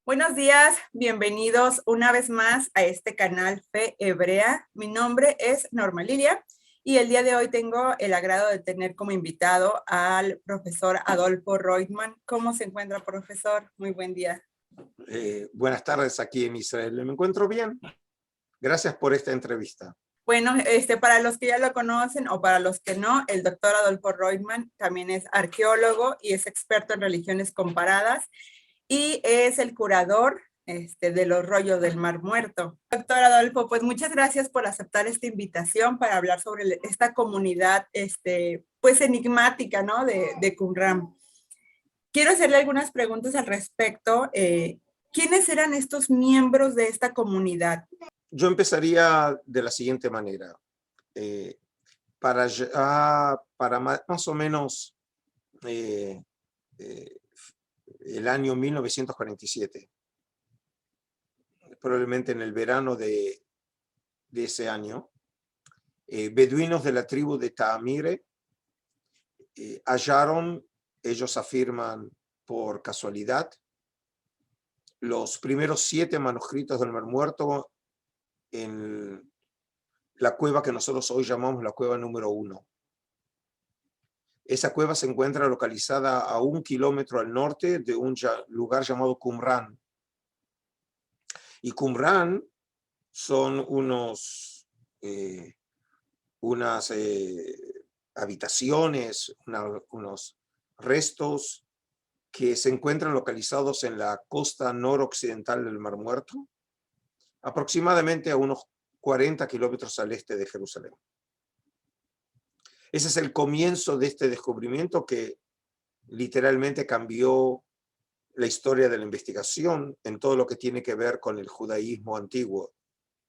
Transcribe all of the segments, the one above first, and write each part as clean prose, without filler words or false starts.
Buenos días, bienvenidos una vez más a este canal Fe Hebrea. Mi nombre es Norma Lilia y el día de hoy tengo el agrado de tener como invitado al profesor Adolfo Reutemann. ¿Cómo se encuentra, profesor? Muy buen día. Buenas tardes aquí en Israel. Me encuentro bien. Gracias por esta entrevista. Bueno, para los que ya lo conocen o para los que no, el doctor Adolfo Reutemann también es arqueólogo y es experto en religiones comparadas y es el curador de los rollos del Mar Muerto. Doctor Adolfo, pues muchas gracias por aceptar esta invitación para hablar sobre esta comunidad pues enigmática, ¿no? de Qumran. Quiero hacerle algunas preguntas al respecto. ¿Quiénes eran estos miembros de esta comunidad? Yo empezaría de la siguiente manera. Para más o menos el año 1947, probablemente en el verano de ese año, beduinos de la tribu de Taamire hallaron, ellos afirman por casualidad, los primeros 7 manuscritos del Mar Muerto en la cueva que nosotros hoy llamamos la cueva número 1. Esa cueva se encuentra localizada a 1 kilómetro al norte de un lugar llamado Qumran. Y Qumran son unas habitaciones, unos restos que se encuentran localizados en la costa noroccidental del Mar Muerto, aproximadamente a unos 40 kilómetros al este de Jerusalén. Ese es el comienzo de este descubrimiento que literalmente cambió la historia de la investigación en todo lo que tiene que ver con el judaísmo antiguo.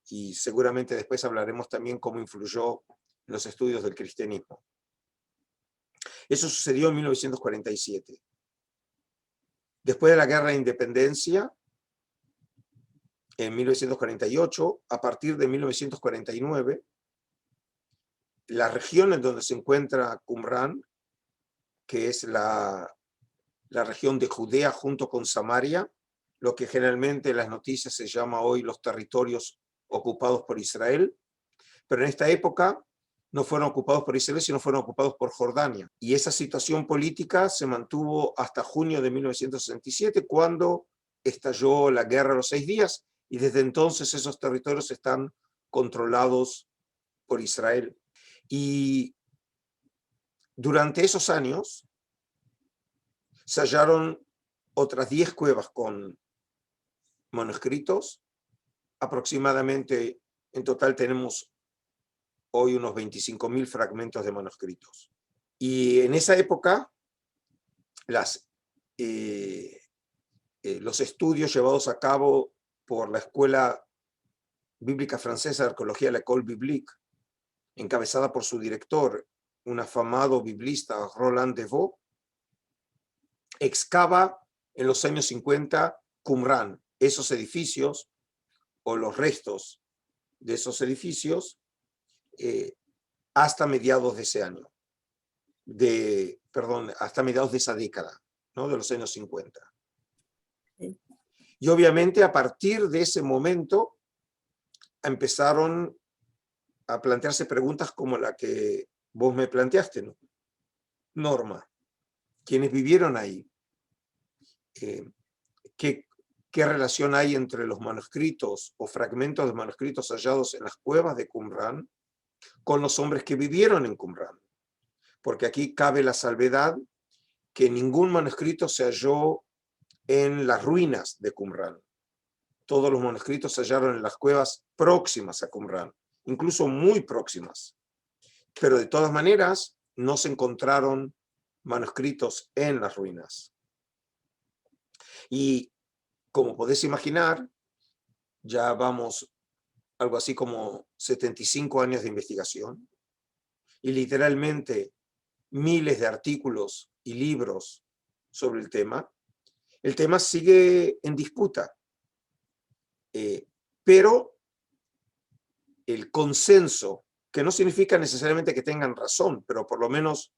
Y seguramente después hablaremos también cómo influyó en los estudios del cristianismo. Eso sucedió en 1947. Después de la Guerra de Independencia, en 1948, a partir de 1949, la región en donde se encuentra Qumran, que es la región de Judea junto con Samaria, lo que generalmente en las noticias se llama hoy los territorios ocupados por Israel, pero en esta época no fueron ocupados por Israel, sino fueron ocupados por Jordania. Y esa situación política se mantuvo hasta junio de 1967, cuando estalló la Guerra de los 6 días, y desde entonces esos territorios están controlados por Israel. Y durante esos años se hallaron otras 10 cuevas con manuscritos. Aproximadamente, en total tenemos hoy unos 25.000 fragmentos de manuscritos. Y en esa época, los estudios llevados a cabo por la Escuela Bíblica Francesa de Arqueología, la École Biblique, encabezada por su director, un afamado biblista, Roland Devaux, excava en los años 50 Qumran, esos edificios o los restos de esos edificios, hasta mediados de ese año, hasta mediados de esa década, ¿no? De los años 50. Y obviamente a partir de ese momento empezaron a plantearse preguntas como la que vos me planteaste, ¿no? Norma, ¿quiénes vivieron ahí? ¿Qué relación hay entre los manuscritos o fragmentos de manuscritos hallados en las cuevas de Qumran con los hombres que vivieron en Qumran? Porque aquí cabe la salvedad que ningún manuscrito se halló en las ruinas de Qumran. Todos los manuscritos se hallaron en las cuevas próximas a Qumran, incluso muy próximas. Pero de todas maneras, no se encontraron manuscritos en las ruinas. Y como podés imaginar, ya vamos algo así como 75 años de investigación y literalmente miles de artículos y libros sobre el tema. El tema sigue en disputa, pero el consenso, que no significa necesariamente que tengan razón, pero por lo menos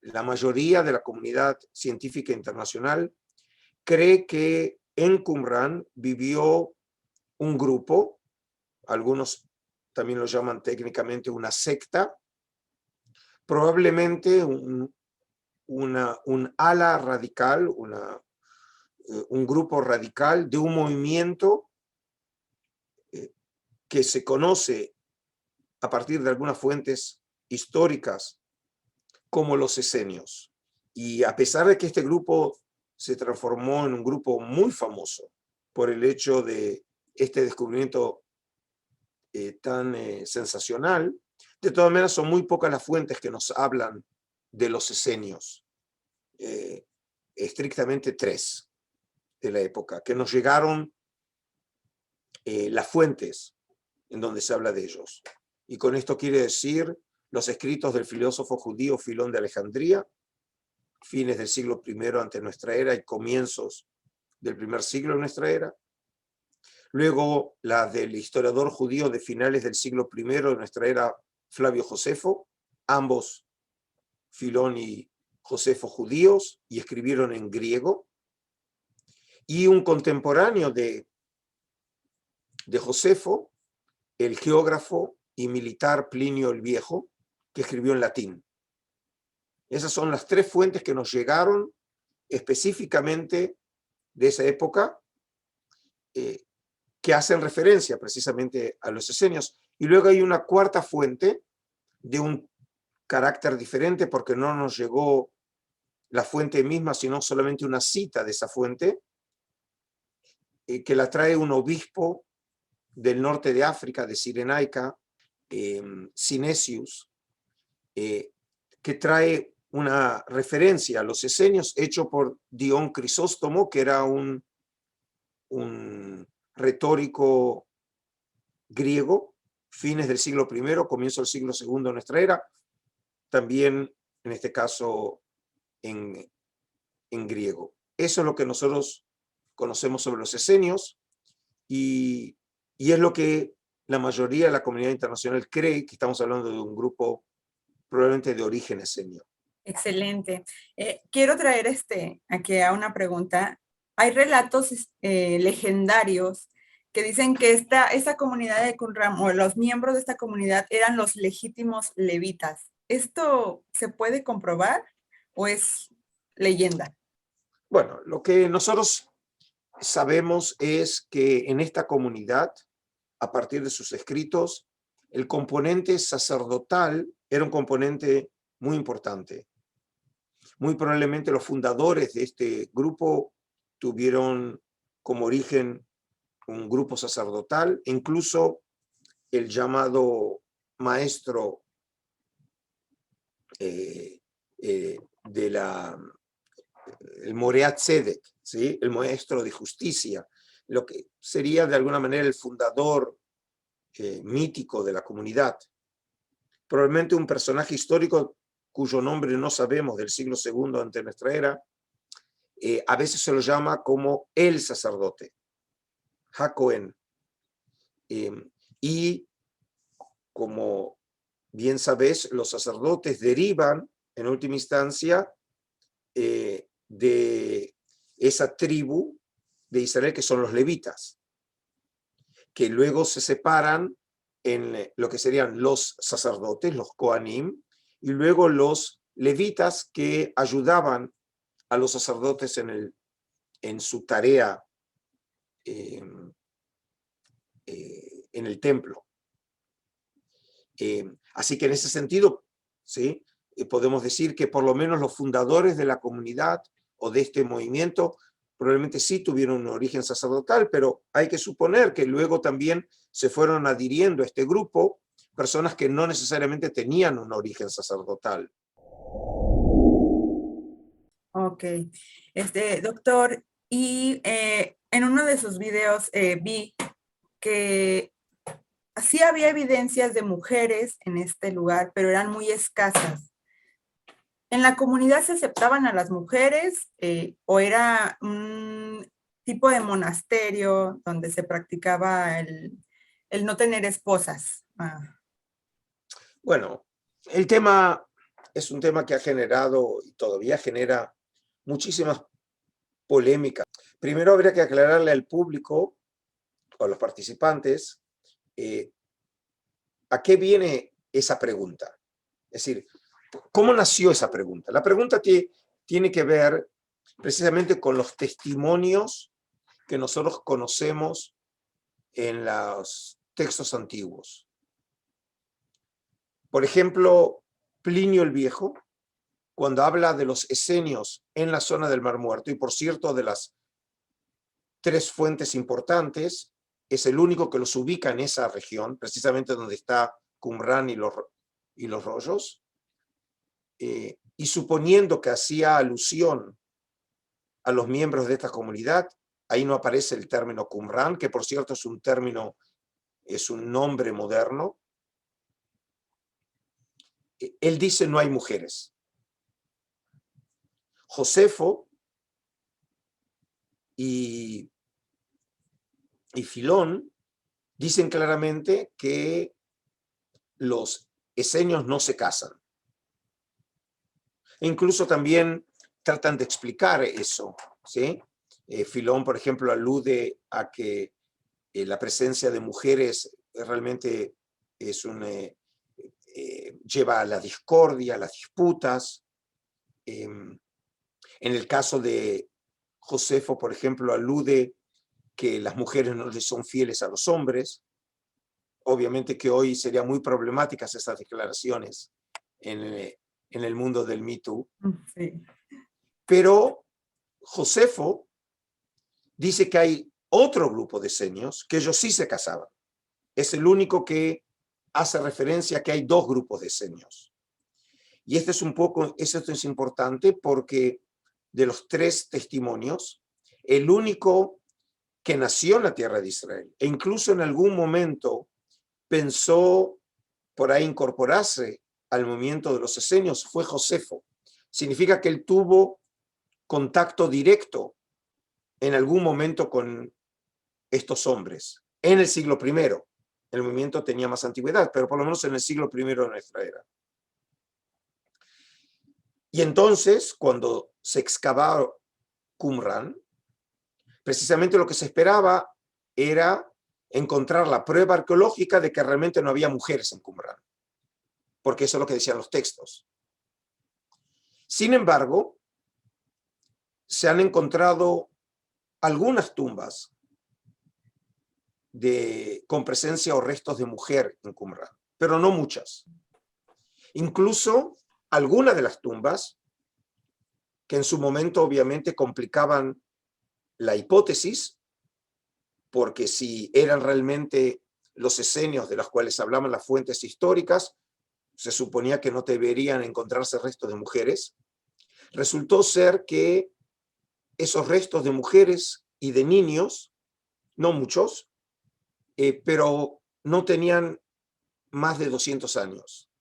la mayoría de la comunidad científica internacional cree que en Qumran vivió un grupo, algunos también lo llaman técnicamente una secta, probablemente un ala radical, un grupo radical de un movimiento que se conoce a partir de algunas fuentes históricas como los esenios. Y a pesar de que este grupo se transformó en un grupo muy famoso por el hecho de este descubrimiento tan sensacional, de todas maneras son muy pocas las fuentes que nos hablan de los esenios, estrictamente 3 de la época, que nos llegaron las fuentes en donde se habla de ellos. Y con esto quiere decir los escritos del filósofo judío Filón de Alejandría, fines del siglo I antes de nuestra era y comienzos del primer siglo de nuestra era. Luego la del historiador judío de finales del siglo I de nuestra era, Flavio Josefo, ambos Filón y Josefo judíos, y escribieron en griego. Y un contemporáneo de Josefo, el geógrafo y militar Plinio el Viejo, que escribió en latín. Esas son las 3 fuentes que nos llegaron específicamente de esa época, que hacen referencia precisamente a los esenios. Y luego hay una 4ª fuente de un carácter diferente, porque no nos llegó la fuente misma, sino solamente una cita de esa fuente, que la trae un obispo del norte de África, de Cirenaica, Synesius, que trae una referencia a los esenios hecho por Dion Crisóstomo, que era un retórico griego, fines del siglo I, comienzo del siglo II de nuestra era, también en este caso en griego. Eso es lo que nosotros conocemos sobre los esenios, y es lo que la mayoría de la comunidad internacional cree, que estamos hablando de un grupo probablemente de origen esenio. Excelente. Quiero traer aquí a una pregunta. Hay relatos legendarios que dicen que esta comunidad de Qumran, o los miembros de esta comunidad, eran los legítimos levitas. ¿Esto se puede comprobar o es leyenda? Bueno, lo que nosotros sabemos es que en esta comunidad, a partir de sus escritos, el componente sacerdotal era un componente muy importante. Muy probablemente los fundadores de este grupo tuvieron como origen un grupo sacerdotal, incluso el llamado maestro el Moreat Tzedek, ¿sí? El maestro de justicia, lo que sería de alguna manera el fundador mítico de la comunidad. Probablemente un personaje histórico cuyo nombre no sabemos, del siglo II antes de nuestra era, a veces se lo llama como el sacerdote, HaKohen. Y como bien sabes, los sacerdotes derivan, en última instancia, de esa tribu de Israel que son los levitas, que luego se separan en lo que serían los sacerdotes, los Kohanim, y luego los levitas que ayudaban a los sacerdotes en su tarea en el templo. Así que en ese sentido, ¿sí? Podemos decir que por lo menos los fundadores de la comunidad o de este movimiento probablemente sí tuvieron un origen sacerdotal, pero hay que suponer que luego también se fueron adhiriendo a este grupo personas que no necesariamente tenían un origen sacerdotal. Ok. Doctor, y en uno de sus videos vi que sí había evidencias de mujeres en este lugar, pero eran muy escasas. ¿En la comunidad se aceptaban a las mujeres o era un tipo de monasterio donde se practicaba el no tener esposas? Bueno, el tema es un tema que ha generado y todavía genera muchísimas polémicas, primero habría que aclararle al público o a los participantes a qué viene esa pregunta. Es decir, ¿cómo nació esa pregunta? La pregunta tiene que ver precisamente con los testimonios que nosotros conocemos en los textos antiguos. Por ejemplo, Plinio el Viejo, cuando habla de los esenios en la zona del Mar Muerto, y por cierto, de las 3 fuentes importantes, es el único que los ubica en esa región, precisamente donde está Qumran y los rollos, y suponiendo que hacía alusión a los miembros de esta comunidad, ahí no aparece el término Qumran, que por cierto es un término, es un nombre moderno. Él dice no hay mujeres. Josefo y Filón dicen claramente que los esenios no se casan. E incluso también tratan de explicar eso, ¿sí? Filón, por ejemplo, alude a que la presencia de mujeres realmente es lleva a la discordia, a las disputas. En el caso de Josefo, por ejemplo, alude que las mujeres no les son fieles a los hombres. Obviamente que hoy serían muy problemáticas esas declaraciones en el mundo del Me Too. Sí. Pero Josefo dice que hay otro grupo de esenios que ellos sí se casaban. Es el único que hace referencia a que hay 2 grupos de esenios. Y esto es importante porque de los 3 testimonios, el único que nació en la tierra de Israel e incluso en algún momento pensó por ahí incorporarse al movimiento de los esenios fue Josefo. Significa que él tuvo contacto directo en algún momento con estos hombres. En el siglo I, el movimiento tenía más antigüedad, pero por lo menos en el siglo I de nuestra era. Y entonces, cuando se excavaba Qumran, precisamente lo que se esperaba era encontrar la prueba arqueológica de que realmente no había mujeres en Qumran, porque eso es lo que decían los textos. Sin embargo, se han encontrado algunas tumbas con presencia o restos de mujer en Qumran, pero no muchas. Incluso algunas de las tumbas, que en su momento obviamente complicaban la hipótesis, porque si eran realmente los esenios de los cuales hablaban las fuentes históricas, se suponía que no deberían encontrarse restos de mujeres. Resultó ser que esos restos de mujeres y de niños, no muchos, pero no tenían más de 200 años.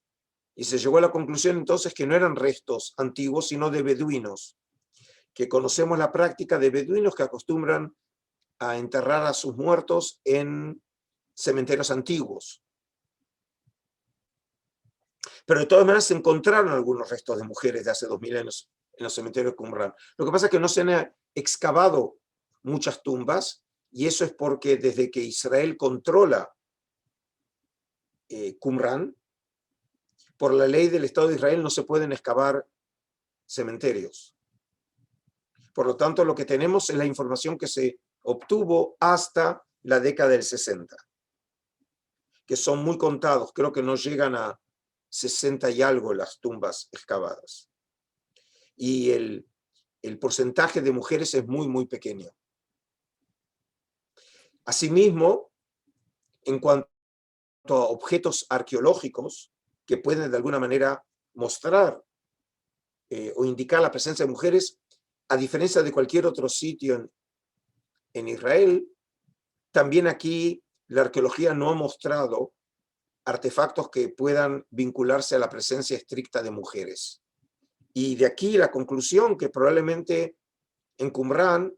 Y se llegó a la conclusión entonces que no eran restos antiguos, sino de beduinos, que conocemos la práctica de beduinos que acostumbran a enterrar a sus muertos en cementerios antiguos. Pero de todas maneras se encontraron algunos restos de mujeres de hace 2000 años en los cementerios de Qumran. Lo que pasa es que no se han excavado muchas tumbas, y eso es porque desde que Israel controla Qumran, por la ley del Estado de Israel no se pueden excavar cementerios. Por lo tanto, lo que tenemos es la información que se obtuvo hasta la década del 60, que son muy contados, creo que no llegan a 60 y algo las tumbas excavadas. Y el porcentaje de mujeres es muy, muy pequeño. Asimismo, en cuanto a objetos arqueológicos que pueden de alguna manera mostrar o indicar la presencia de mujeres, a diferencia de cualquier otro sitio en Israel, también aquí la arqueología no ha mostrado artefactos que puedan vincularse a la presencia estricta de mujeres. Y de aquí la conclusión que probablemente en Qumran,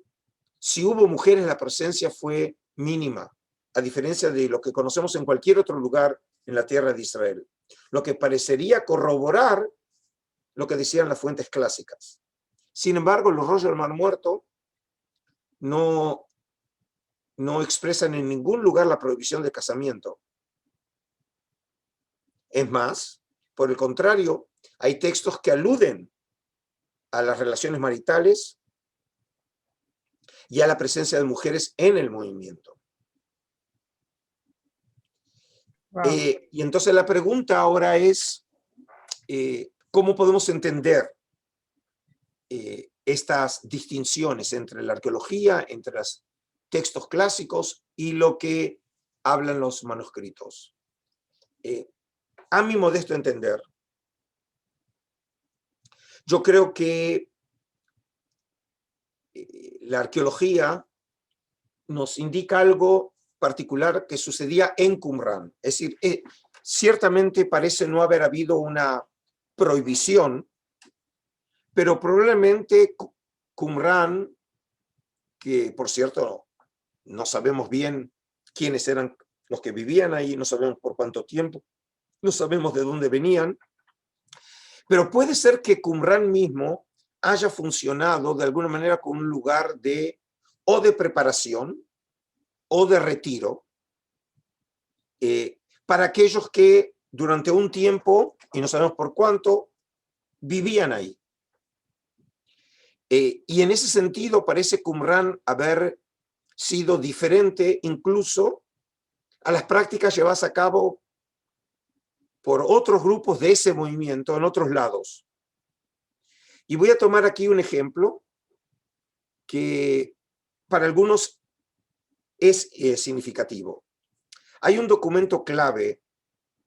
si hubo mujeres, la presencia fue mínima, a diferencia de lo que conocemos en cualquier otro lugar en la tierra de Israel. Lo que parecería corroborar lo que decían las fuentes clásicas. Sin embargo, los rollos del Mar Muerto no, no expresan en ningún lugar la prohibición del casamiento. Es más, por el contrario, hay textos que aluden a las relaciones maritales y a la presencia de mujeres en el movimiento. Wow. Y entonces la pregunta ahora es, ¿cómo podemos entender estas distinciones entre la arqueología, entre los textos clásicos y lo que hablan los manuscritos? A mi modesto entender, yo creo que la arqueología nos indica algo particular que sucedía en Qumrán. Es decir, ciertamente parece no haber habido una prohibición, pero probablemente Qumrán, que por cierto no sabemos bien quiénes eran los que vivían ahí, no sabemos por cuánto tiempo, no sabemos de dónde venían, pero puede ser que Qumrán mismo haya funcionado de alguna manera como un lugar de preparación o de retiro para aquellos que durante un tiempo, y no sabemos por cuánto, vivían ahí. Y en ese sentido parece Qumrán haber sido diferente incluso a las prácticas llevadas a cabo por otros grupos de ese movimiento en otros lados. Y voy a tomar aquí un ejemplo que para algunos es significativo. Hay un documento clave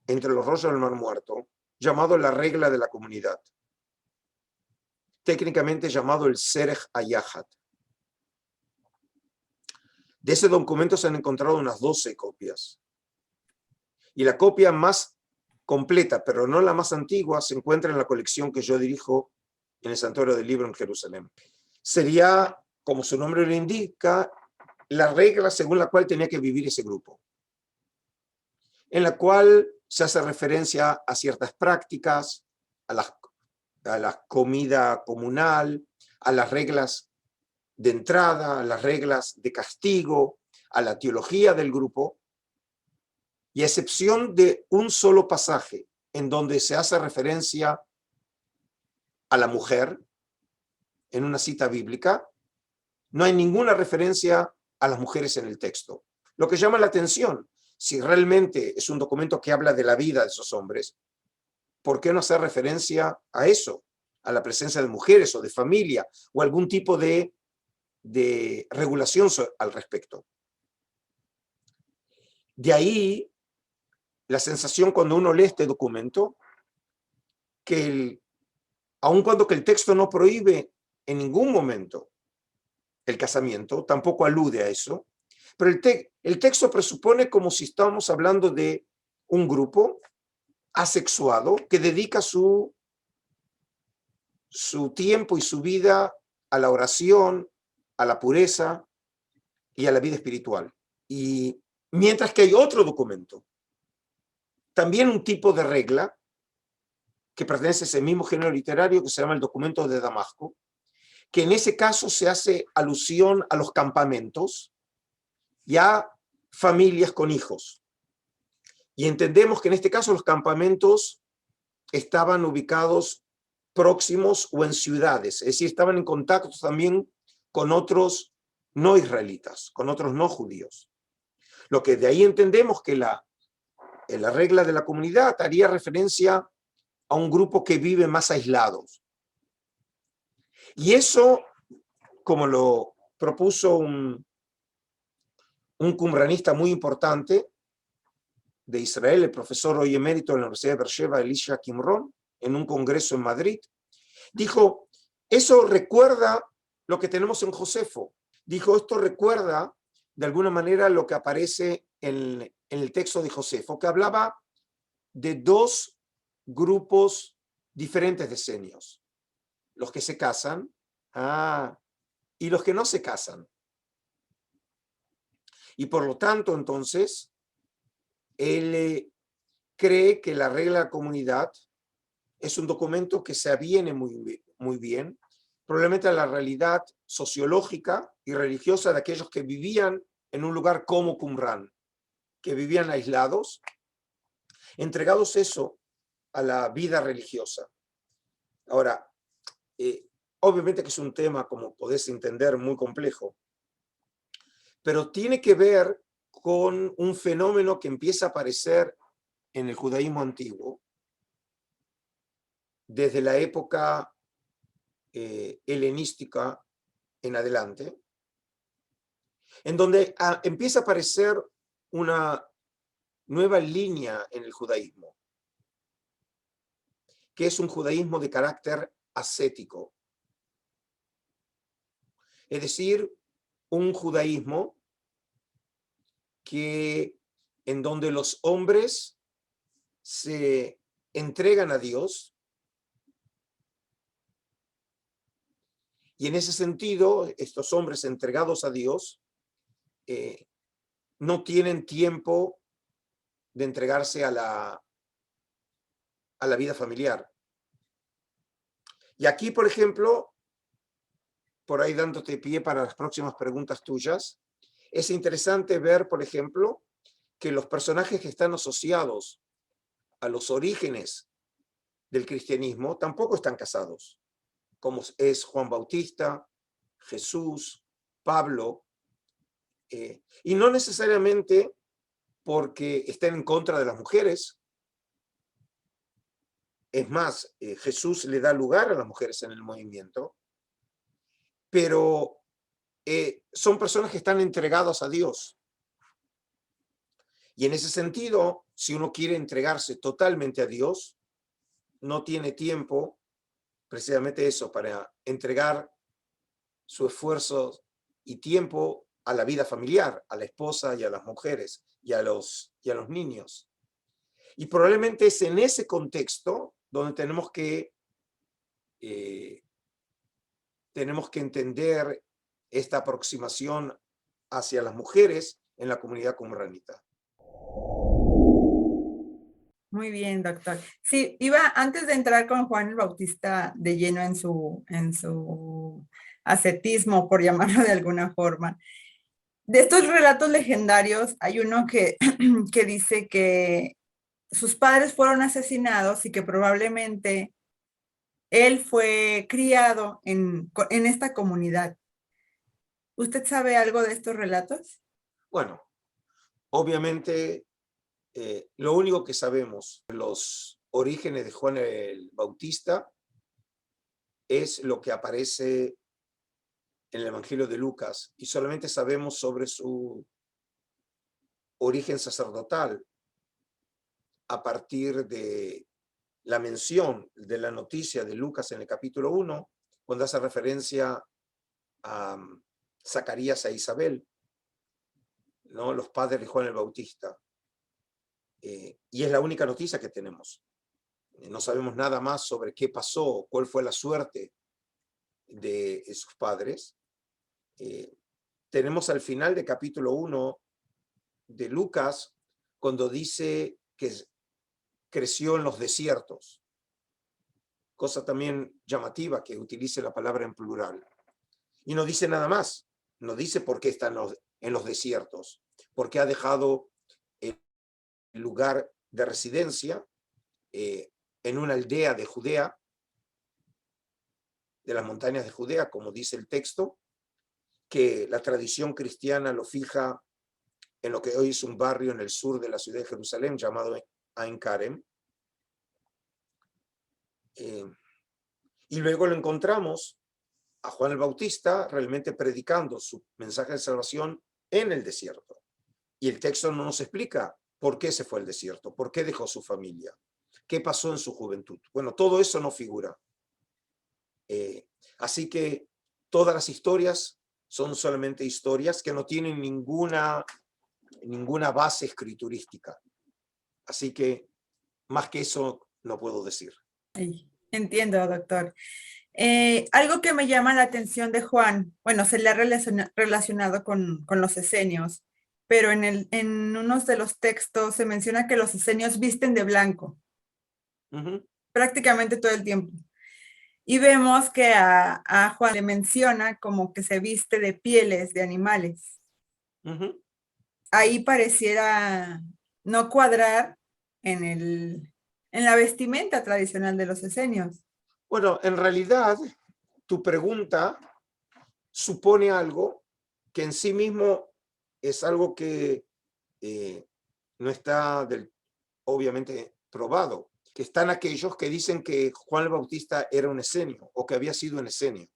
entre los rollos del Mar Muerto llamado la regla de la comunidad, técnicamente llamado el Serej Ayahat. De ese documento se han encontrado unas 12 copias. Y la copia más completa, pero no la más antigua, se encuentra en la colección que yo dirijo en el Santuario del Libro en Jerusalén. Sería, como su nombre lo indica, la regla según la cual tenía que vivir ese grupo, en la cual se hace referencia a ciertas prácticas, a la comida comunal, a las reglas de entrada, a las reglas de castigo, a la teología del grupo, y a excepción de un solo pasaje en donde se hace referencia a la mujer en una cita bíblica, no hay ninguna referencia a las mujeres en el texto. Lo que llama la atención, si realmente es un documento que habla de la vida de esos hombres, ¿por qué no hacer referencia a eso? A la presencia de mujeres o de familia o algún tipo de regulación al respecto. De ahí la sensación cuando uno lee este documento, que aun cuando que el texto no prohíbe en ningún momento el casamiento, tampoco alude a eso, pero el texto presupone como si estábamos hablando de un grupo asexuado que dedica su tiempo y su vida a la oración, a la pureza y a la vida espiritual. Y mientras que hay otro documento, también un tipo de regla que pertenece a ese mismo género literario que se llama el documento de Damasco, que en ese caso se hace alusión a los campamentos y a familias con hijos. Y entendemos que en este caso los campamentos estaban ubicados próximos o en ciudades, es decir, estaban en contacto también con otros no israelitas, con otros no judíos. Lo que de ahí entendemos que la regla de la comunidad haría referencia a un grupo que vive más aislados. Y eso, como lo propuso un qumranista muy importante de Israel, el profesor hoy emérito de la Universidad de Beersheba, Elisha Qimron, en un congreso en Madrid, dijo, eso recuerda lo que tenemos en Josefo. Dijo, esto recuerda de alguna manera lo que aparece en el texto de Josefo, que hablaba de dos grupos diferentes de senios. Los que se casan y los que no se casan. Y por lo tanto, entonces, él cree que la regla de la comunidad es un documento que se aviene muy bien probablemente a la realidad sociológica y religiosa de aquellos que vivían en un lugar como Qumran, que vivían aislados, entregados eso a la vida religiosa. Ahora, obviamente que es un tema, como podés entender, muy complejo, pero tiene que ver con un fenómeno que empieza a aparecer en el judaísmo antiguo, desde la época helenística en adelante, en donde empieza a aparecer una nueva línea en el judaísmo, que es un judaísmo de carácter ascético. Es decir, un judaísmo en donde los hombres se entregan a Dios, y en ese sentido, estos hombres entregados a Dios no tienen tiempo de entregarse a la vida familiar. Y aquí, por ejemplo, por ahí dándote pie para las próximas preguntas tuyas, es interesante ver, por ejemplo, que los personajes que están asociados a los orígenes del cristianismo tampoco están casados, como es Juan Bautista, Jesús, Pablo, y no necesariamente porque estén en contra de las mujeres. Es más, Jesús le da lugar a las mujeres en el movimiento, pero son personas que están entregadas a Dios. Y en ese sentido, si uno quiere entregarse totalmente a Dios, no tiene tiempo, precisamente eso, para entregar su esfuerzo y tiempo a la vida familiar, a la esposa y a las mujeres y a los niños. Y probablemente es en ese contexto donde tenemos que entender esta aproximación hacia las mujeres en la comunidad qumranita. Muy bien, doctor. Sí, antes de entrar con Juan el Bautista de lleno en su ascetismo, por llamarlo de alguna forma, de estos relatos legendarios hay uno que, que dice que sus padres fueron asesinados y que probablemente él fue criado en esta comunidad. ¿Usted sabe algo de estos relatos? Bueno, obviamente lo único que sabemos de los orígenes de Juan el Bautista es lo que aparece en el Evangelio de Lucas, y solamente sabemos sobre su origen sacerdotal a partir de la mención de la noticia de Lucas en el capítulo 1, cuando hace referencia a Zacarías e Isabel, ¿no? Los padres de Juan el Bautista. Y es la única noticia que tenemos. No sabemos nada más sobre qué pasó, cuál fue la suerte de sus padres. Tenemos al final del capítulo 1 de Lucas, cuando dice que creció en los desiertos. Cosa también llamativa que utilice la palabra en plural. Y no dice nada más. No dice por qué está en los desiertos. Porque ha dejado el lugar de residencia en una aldea de Judea, de las montañas de Judea, como dice el texto, que la tradición cristiana lo fija en lo que hoy es un barrio en el sur de la ciudad de Jerusalén llamado Ain Karem. Y luego lo encontramos a Juan el Bautista realmente predicando su mensaje de salvación en el desierto. Y el texto no nos explica por qué se fue al desierto, por qué dejó su familia, qué pasó en su juventud. Bueno, todo eso no figura. Así que todas las historias son solamente historias que no tienen ninguna base escriturística. Así que más que eso no puedo decir. Entiendo, doctor. Algo que me llama la atención de Juan, bueno, se le ha relacionado con los esenios, pero en unos de los textos se menciona que los esenios visten de blanco, prácticamente todo el tiempo. Y vemos que a Juan le menciona como que se viste de pieles de animales. Ahí pareciera no cuadrar en la vestimenta tradicional de los esenios. Bueno, en realidad, tu pregunta supone algo que en sí mismo es algo que no está obviamente probado, que están aquellos que dicen que Juan el Bautista era un esenio o que había sido un esenio.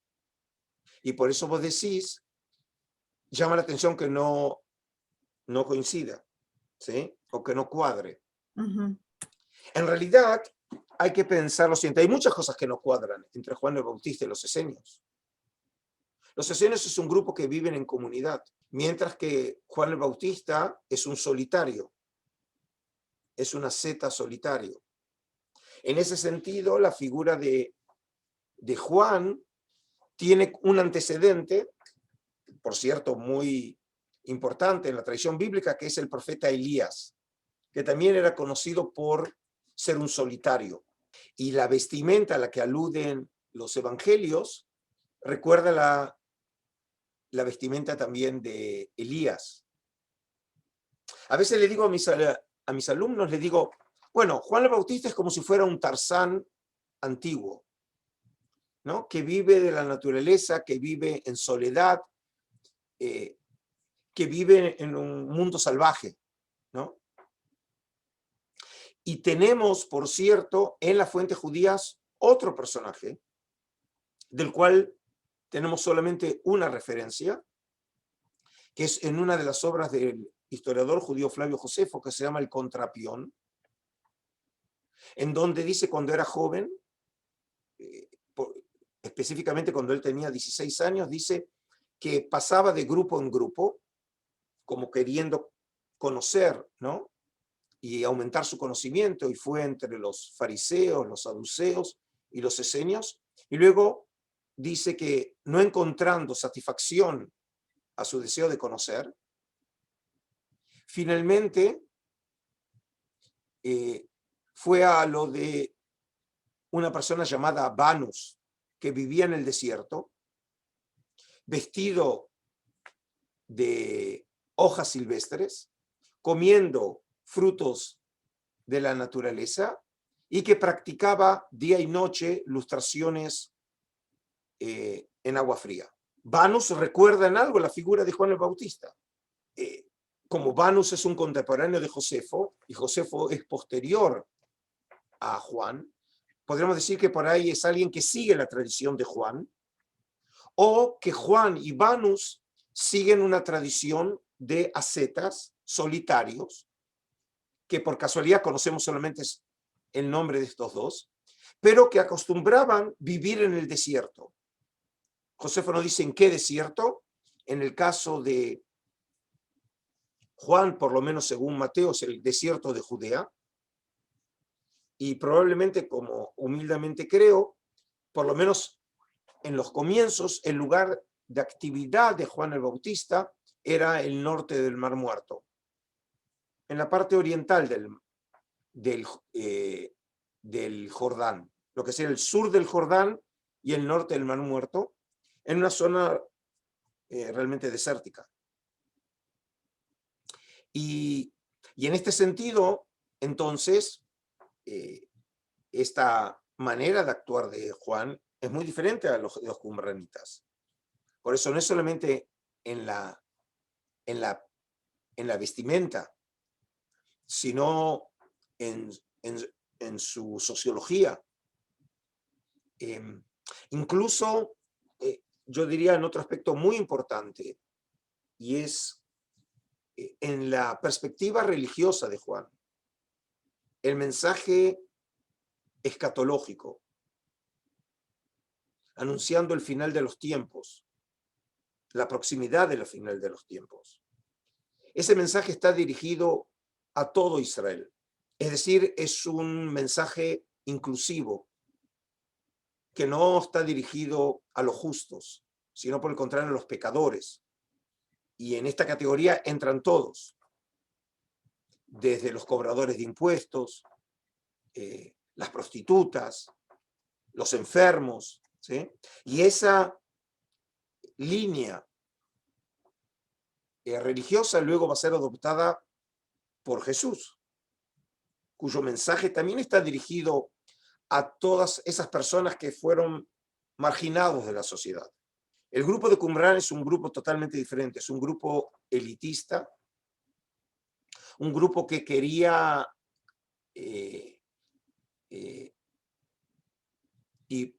Y por eso vos decís, llama la atención que no coincida, ¿sí? O que no cuadre. En realidad, hay que pensar lo siguiente, hay muchas cosas que no cuadran entre Juan el Bautista y los esenios. Los esenios es un grupo que viven en comunidad, mientras que Juan el Bautista es un solitario, es un asceta solitario. En ese sentido, la figura de Juan tiene un antecedente, por cierto, muy importante en la tradición bíblica, que es el profeta Elías, que también era conocido por ser un solitario. Y la vestimenta a la que aluden los evangelios recuerda la vestimenta también de Elías. A veces le digo a mis alumnos, le digo, bueno, Juan el Bautista es como si fuera un Tarzán antiguo, ¿no? Que vive de la naturaleza, que vive en soledad, que vive en un mundo salvaje, ¿no? Y tenemos, por cierto, en las fuentes judías otro personaje, del cual tenemos solamente una referencia, que es en una de las obras del historiador judío Flavio Josefo, que se llama El Contrapión, en donde dice cuando era joven, específicamente cuando él tenía 16 años, dice que pasaba de grupo en grupo, como queriendo conocer, ¿no? Y aumentar su conocimiento, y fue entre los fariseos, los saduceos y los esenios, y luego dice que no encontrando satisfacción a su deseo de conocer, finalmente fue a lo de una persona llamada Banus, que vivía en el desierto, vestido de hojas silvestres, comiendo frutos de la naturaleza y que practicaba día y noche lustraciones en agua fría. Banus recuerda en algo la figura de Juan el Bautista. Como Banus es un contemporáneo de Josefo y Josefo es posterior a Juan, podríamos decir que por ahí es alguien que sigue la tradición de Juan, o que Juan y Banus siguen una tradición de ascetas solitarios, que por casualidad conocemos solamente el nombre de estos dos, pero que acostumbraban vivir en el desierto. Josefo no dice en qué desierto. En el caso de Juan, por lo menos según Mateo, es el desierto de Judea, y probablemente, como humildemente creo, por lo menos en los comienzos, el lugar de actividad de Juan el Bautista era el norte del Mar Muerto, en la parte oriental del Jordán, lo que sería el sur del Jordán y el norte del Mar Muerto, en una zona realmente desértica. Y en este sentido, entonces, esta manera de actuar de Juan es muy diferente a los qumranitas. Por eso no es solamente en la vestimenta, sino en su sociología. Incluso, yo diría en otro aspecto muy importante, y es en la perspectiva religiosa de Juan, el mensaje escatológico, anunciando el final de los tiempos, la proximidad del final de los tiempos. Ese mensaje está dirigido a todo Israel. Es decir, es un mensaje inclusivo, que no está dirigido a los justos, sino por el contrario a los pecadores. Y en esta categoría entran todos, desde los cobradores de impuestos, las prostitutas, los enfermos, ¿sí? Y esa línea religiosa luego va a ser adoptada por Jesús, cuyo mensaje también está dirigido a todas esas personas que fueron marginados de la sociedad. El grupo de Qumran es un grupo totalmente diferente, es un grupo elitista, un grupo que quería y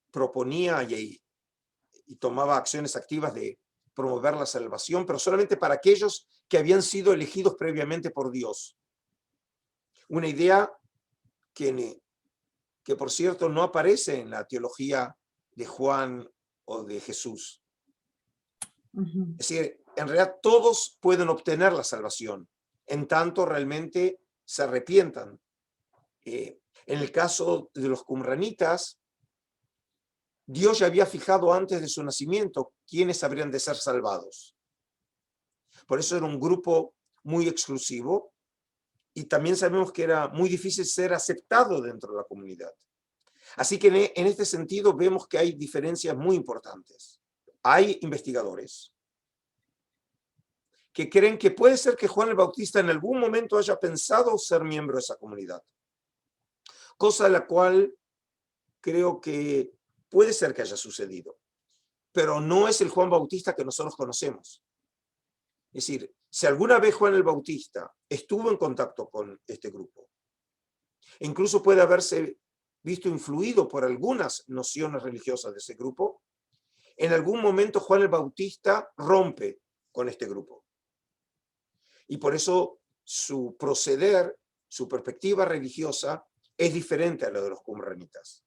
proponía y tomaba acciones activas de promover la salvación, pero solamente para aquellos que habían sido elegidos previamente por Dios. Una idea que por cierto no aparece en la teología de Juan o de Jesús. Es decir, en realidad todos pueden obtener la salvación, en tanto realmente se arrepientan. En el caso de los qumranitas, Dios ya había fijado antes de su nacimiento quiénes habrían de ser salvados. Por eso era un grupo muy exclusivo y también sabemos que era muy difícil ser aceptado dentro de la comunidad. Así que en este sentido vemos que hay diferencias muy importantes. Hay investigadores que creen que puede ser que Juan el Bautista en algún momento haya pensado ser miembro de esa comunidad, cosa la cual creo que puede ser que haya sucedido, pero no es el Juan Bautista que nosotros conocemos. Es decir, si alguna vez Juan el Bautista estuvo en contacto con este grupo, incluso puede haberse visto influido por algunas nociones religiosas de ese grupo, en algún momento Juan el Bautista rompe con este grupo. Y por eso su proceder, su perspectiva religiosa es diferente a la de los qumranitas.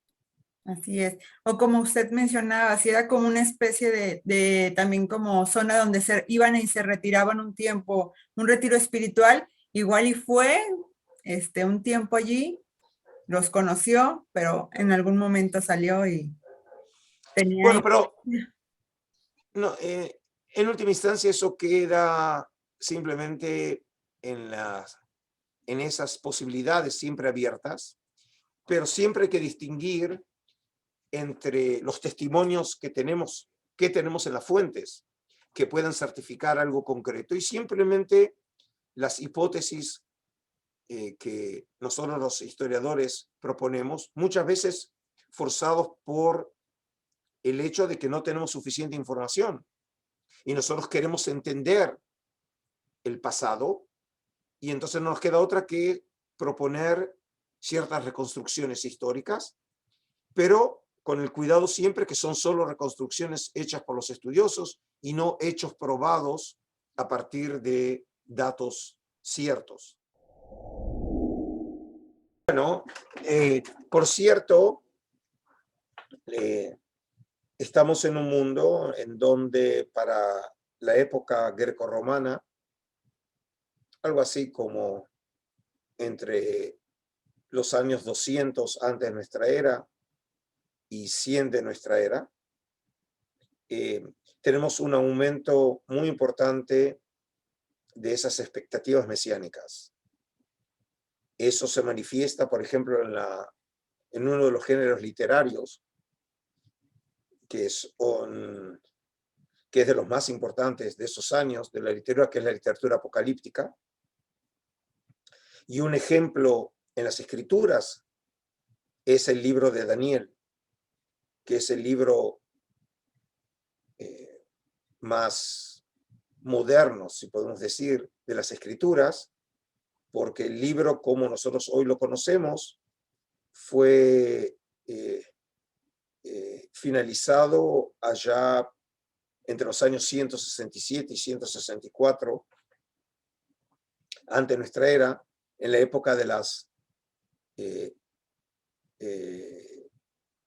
Así es. O como usted mencionaba, así era como una especie de también como zona donde iban y se retiraban un tiempo, un retiro espiritual, igual y fue un tiempo allí, los conoció, pero en algún momento salió y tenía Bueno, ahí. pero no, en última instancia eso queda simplemente en esas posibilidades siempre abiertas, pero siempre hay que distinguir entre los testimonios que tenemos en las fuentes, que puedan certificar algo concreto, y simplemente las hipótesis que nosotros los historiadores proponemos, muchas veces forzados por el hecho de que no tenemos suficiente información y nosotros queremos entender el pasado, y entonces no nos queda otra que proponer ciertas reconstrucciones históricas, pero con el cuidado siempre que son solo reconstrucciones hechas por los estudiosos y no hechos probados a partir de datos ciertos. Bueno, por cierto, estamos en un mundo en donde para la época grecorromana, algo así como entre los años 200 antes de nuestra era y 100 de nuestra era, tenemos un aumento muy importante de esas expectativas mesiánicas. Eso se manifiesta, por ejemplo, en uno de los géneros literarios, que es de los más importantes de esos años de la literatura, que es la literatura apocalíptica. Y un ejemplo en las escrituras es el libro de Daniel, que es el libro más moderno, si podemos decir, de las escrituras, porque el libro, como nosotros hoy lo conocemos, fue finalizado allá entre los años 167 y 164 antes de nuestra era, en la época de las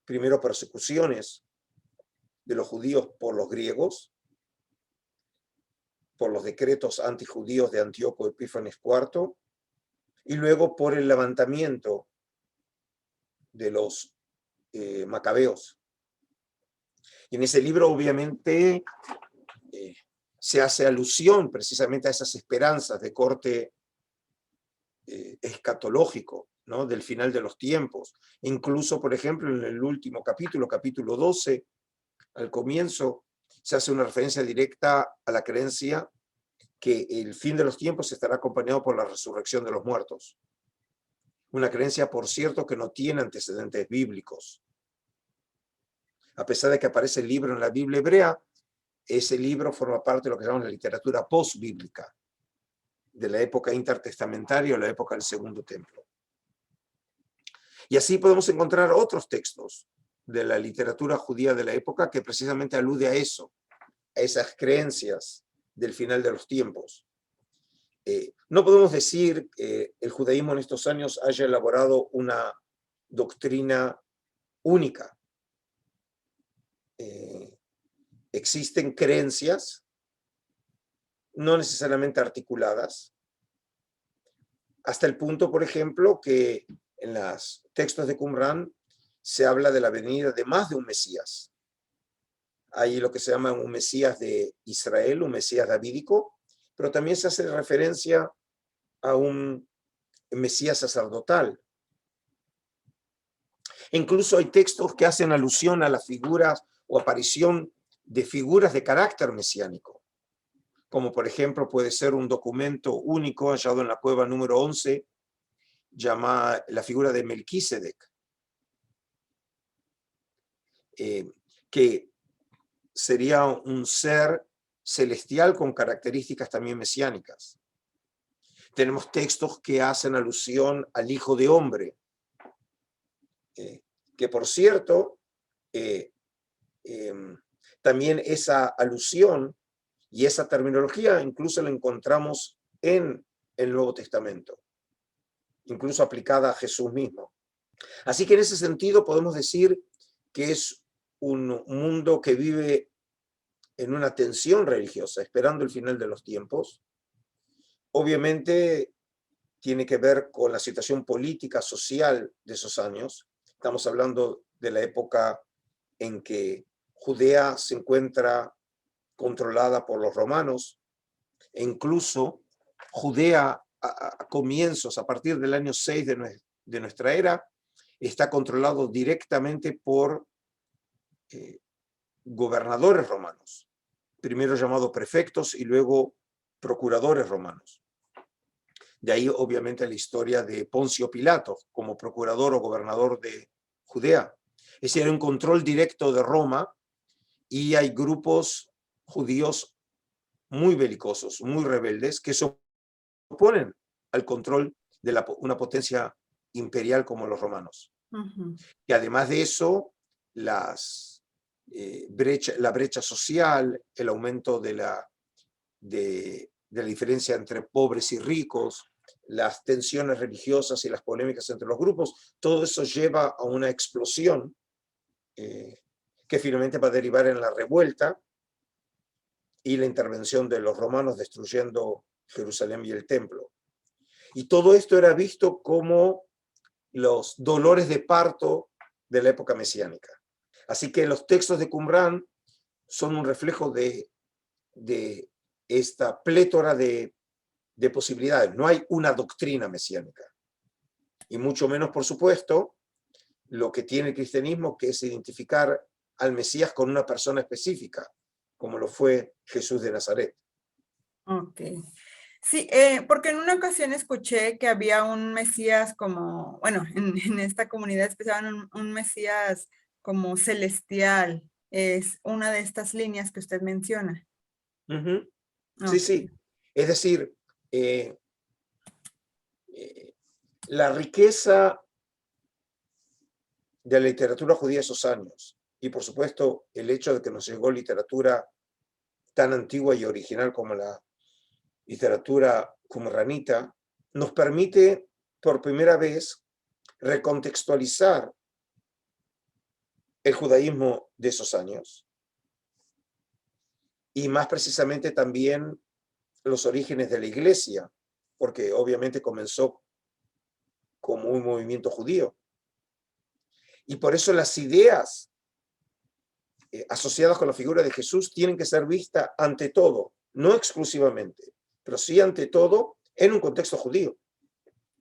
primero persecuciones de los judíos por los griegos, por los decretos antijudíos de Antíoco Epífanes IV, y luego por el levantamiento de los macabeos. Y en ese libro obviamente se hace alusión precisamente a esas esperanzas de corte escatológico, ¿no? Del final de los tiempos. Incluso, por ejemplo, en el último capítulo, capítulo 12, al comienzo, se hace una referencia directa a la creencia que el fin de los tiempos estará acompañado por la resurrección de los muertos. Una creencia, por cierto, que no tiene antecedentes bíblicos. A pesar de que aparece el libro en la Biblia hebrea, ese libro forma parte de lo que llamamos la literatura postbíblica, de la época intertestamentaria o la época del Segundo Templo. Y así podemos encontrar otros textos de la literatura judía de la época que precisamente alude a eso, a esas creencias del final de los tiempos. No podemos decir que el judaísmo en estos años haya elaborado una doctrina única. Existen creencias, no necesariamente articuladas, hasta el punto, por ejemplo, que en los textos de Qumran se habla de la venida de más de un Mesías. Hay lo que se llama un Mesías de Israel, un Mesías davídico, pero también se hace referencia a un Mesías sacerdotal. Incluso hay textos que hacen alusión a las figuras o aparición de figuras de carácter mesiánico, como por ejemplo puede ser un documento único hallado en la cueva número 11, llamada la figura de Melquisedec, que sería un ser celestial con características también mesiánicas. Tenemos textos que hacen alusión al Hijo de Hombre, que por cierto, también esa alusión y esa terminología incluso la encontramos en el Nuevo Testamento, incluso aplicada a Jesús mismo. Así que en ese sentido podemos decir que es un mundo que vive en una tensión religiosa, esperando el final de los tiempos. Obviamente tiene que ver con la situación política, social de esos años. Estamos hablando de la época en que Judea se encuentra controlada por los romanos, e incluso Judea a comienzos, a partir del año 6 de nuestra era, está controlado directamente por gobernadores romanos, primero llamados prefectos y luego procuradores romanos. De ahí obviamente la historia de Poncio Pilato como procurador o gobernador de Judea. Es decir, hay un control directo de Roma y hay grupos judíos muy belicosos, muy rebeldes, que se oponen al control de una potencia imperial como los romanos. Y además de eso, la brecha social, el aumento de la diferencia entre pobres y ricos, las tensiones religiosas y las polémicas entre los grupos, todo eso lleva a una explosión que finalmente va a derivar en la revuelta y la intervención de los romanos destruyendo Jerusalén y el templo. Y todo esto era visto como los dolores de parto de la época mesiánica. Así que los textos de Qumran son un reflejo de esta plétora de posibilidades. No hay una doctrina mesiánica. Y mucho menos, por supuesto, lo que tiene el cristianismo, que es identificar al Mesías con una persona específica, como lo fue Jesús de Nazaret. Ok. Sí, porque en una ocasión escuché que había un Mesías como, bueno, en esta comunidad pensaban un Mesías como celestial. Es una de estas líneas que usted menciona. Sí, sí. Es decir, la riqueza de la literatura judía de esos años, y por supuesto el hecho de que nos llegó literatura tan antigua y original como la literatura qumranita, nos permite por primera vez recontextualizar el judaísmo de esos años y más precisamente también los orígenes de la iglesia, porque obviamente comenzó como un movimiento judío. Y por eso las ideas asociadas con la figura de Jesús tienen que ser vistas ante todo, no exclusivamente, pero sí ante todo en un contexto judío.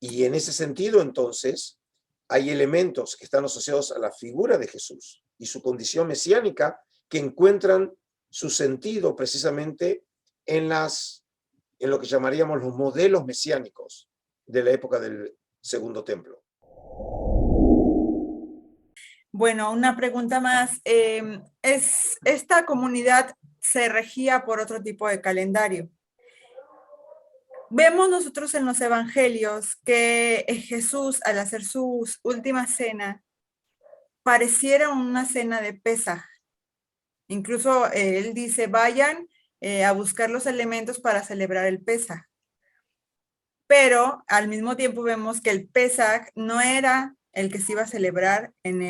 Y en ese sentido, entonces, hay elementos que están asociados a la figura de Jesús y su condición mesiánica que encuentran su sentido precisamente en lo que llamaríamos los modelos mesiánicos de la época del Segundo Templo. Bueno, una pregunta más. Esta comunidad se regía por otro tipo de calendario. Vemos nosotros en los evangelios que Jesús, al hacer su última cena, pareciera una cena de Pesaj. Incluso él dice, vayan a buscar los elementos para celebrar el Pesaj. Pero al mismo tiempo vemos que el Pesaj no era el que se iba a celebrar en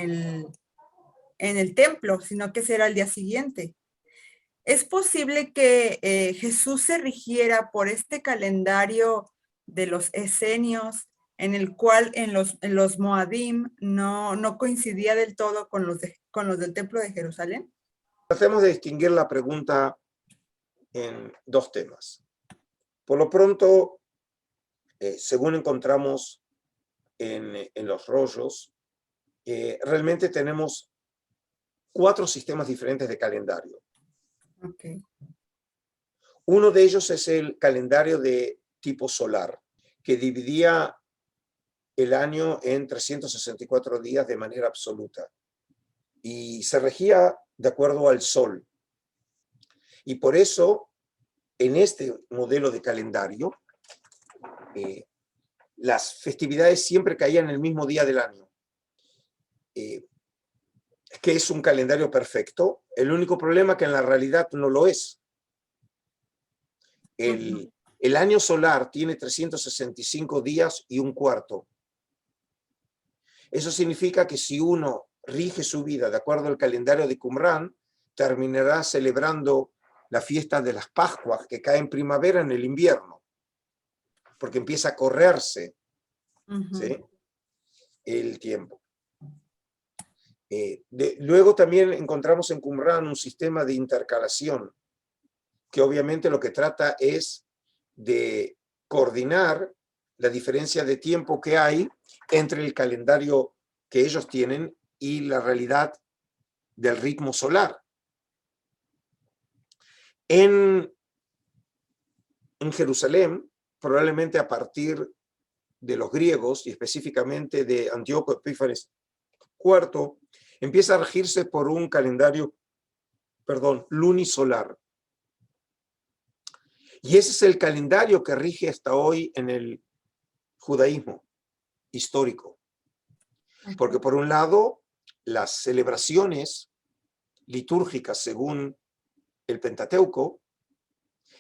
el templo, sino que será el día siguiente. ¿Es posible que Jesús se rigiera por este calendario de los esenios, en el cual en los Moadim no coincidía del todo con los del templo de Jerusalén? Tratemos de distinguir la pregunta en dos temas. Por lo pronto, según encontramos en los rollos, realmente tenemos 4 sistemas diferentes de calendario. Okay. Uno de ellos es el calendario de tipo solar, que dividía el año en 364 días de manera absoluta y se regía de acuerdo al sol. Y por eso, en este modelo de calendario, las festividades siempre caían en el mismo día del año, que es un calendario perfecto. El único problema es que en la realidad no lo es. El año solar tiene 365 días y un cuarto. Eso significa que si uno rige su vida de acuerdo al calendario de Qumran, terminará celebrando la fiesta de las Pascuas, que cae en primavera en el invierno, porque empieza a correrse ¿sí? El tiempo. Luego también encontramos en Qumran un sistema de intercalación, que obviamente lo que trata es de coordinar la diferencia de tiempo que hay entre el calendario que ellos tienen y la realidad del ritmo solar. En Jerusalén, probablemente a partir de los griegos y específicamente de Antíoco Epífanes IV, empieza a regirse por un calendario, lunisolar. Y ese es el calendario que rige hasta hoy en el judaísmo histórico. Porque por un lado, las celebraciones litúrgicas según el Pentateuco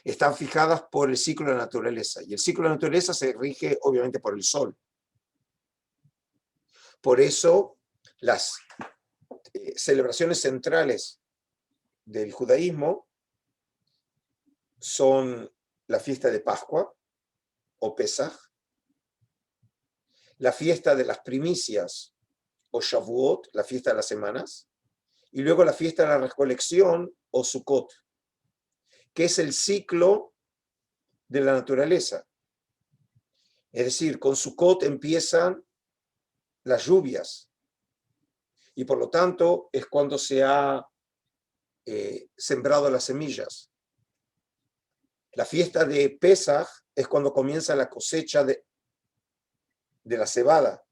están fijadas por el ciclo de la naturaleza. Y el ciclo de la naturaleza se rige obviamente por el sol. Por eso, las celebraciones centrales del judaísmo son la fiesta de Pascua o Pesaj, la fiesta de las primicias o Shavuot, la fiesta de las semanas, y luego la fiesta de la recolección o Sukkot, que es el ciclo de la naturaleza. Es decir, con Sukkot empiezan las lluvias y por lo tanto es cuando se ha sembrado las semillas. La fiesta de Pesaj es cuando comienza la cosecha de la cebada.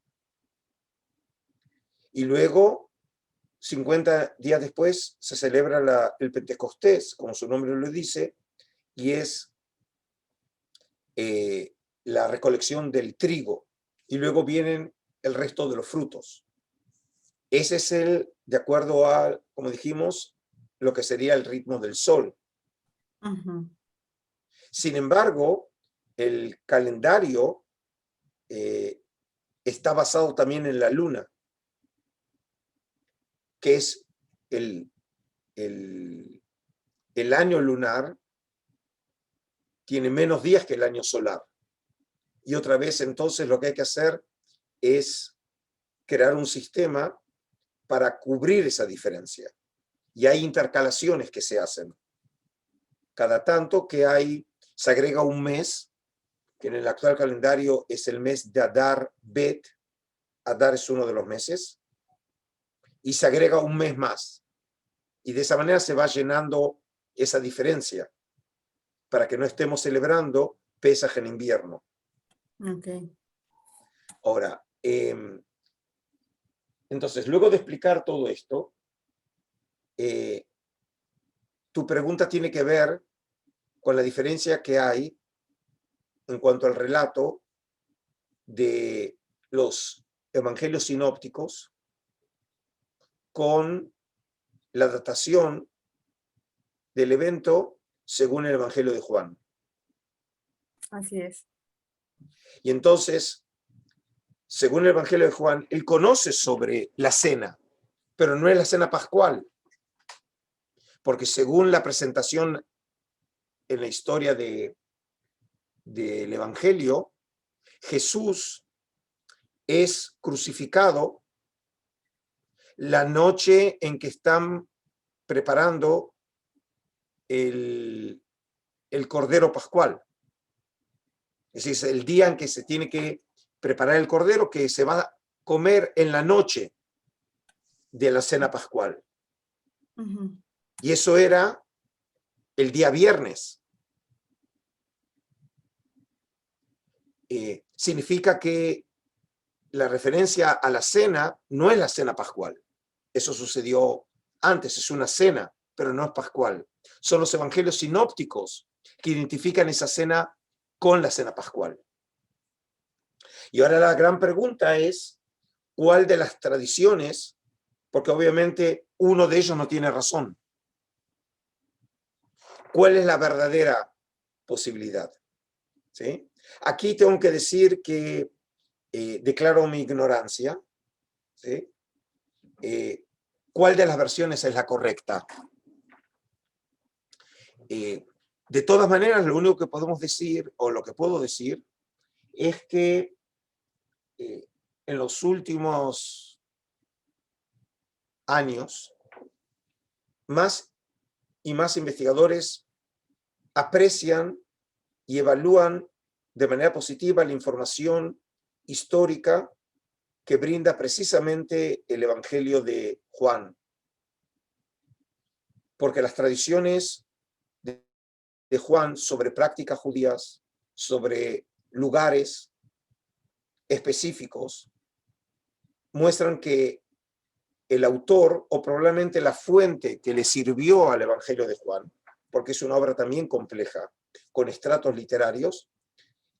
Y luego, 50 días después, se celebra el Pentecostés, como su nombre lo dice, y es la recolección del trigo. Y luego vienen el resto de los frutos. Ese es de acuerdo a, como dijimos, lo que sería el ritmo del sol. Sin embargo, el calendario está basado también en la luna, que es el año lunar tiene menos días que el año solar. Y otra vez, entonces, lo que hay que hacer es crear un sistema para cubrir esa diferencia. Y hay intercalaciones que se hacen. Cada tanto que se agrega un mes que en el actual calendario es el mes de Adar Bet. Adar es uno de los meses, y se agrega un mes más. Y de esa manera se va llenando esa diferencia, para que no estemos celebrando Pesaj en invierno. Ok. Ahora, entonces, luego de explicar todo esto, tu pregunta tiene que ver con la diferencia que hay en cuanto al relato de los evangelios sinópticos con la datación del evento según el Evangelio de Juan. Así es. Y entonces, según el Evangelio de Juan, él conoce sobre la cena, pero no es la cena pascual, porque según la presentación en la historia del Evangelio, Jesús es crucificado la noche en que están preparando el Cordero Pascual. Es decir, el día en que se tiene que preparar el Cordero, que se va a comer en la noche de la cena pascual. Ujú. Y eso era el día viernes. Significa que la referencia a la cena no es la cena pascual. Eso sucedió antes, es una cena, pero no es pascual. Son los evangelios sinópticos que identifican esa cena con la cena pascual. Y ahora la gran pregunta es, ¿cuál de las tradiciones? Porque obviamente uno de ellos no tiene razón. ¿Cuál es la verdadera posibilidad? ¿Sí? Aquí tengo que decir que declaro mi ignorancia. ¿Sí? ¿Cuál de las versiones es la correcta? De todas maneras, lo único que podemos decir, o lo que puedo decir, es que en los últimos años, más y más investigadores aprecian y evalúan de manera positiva la información histórica que brinda precisamente el Evangelio de Juan. Porque las tradiciones de Juan sobre prácticas judías, sobre lugares específicos, muestran que el autor, o probablemente la fuente que le sirvió al Evangelio de Juan, porque es una obra también compleja, con estratos literarios,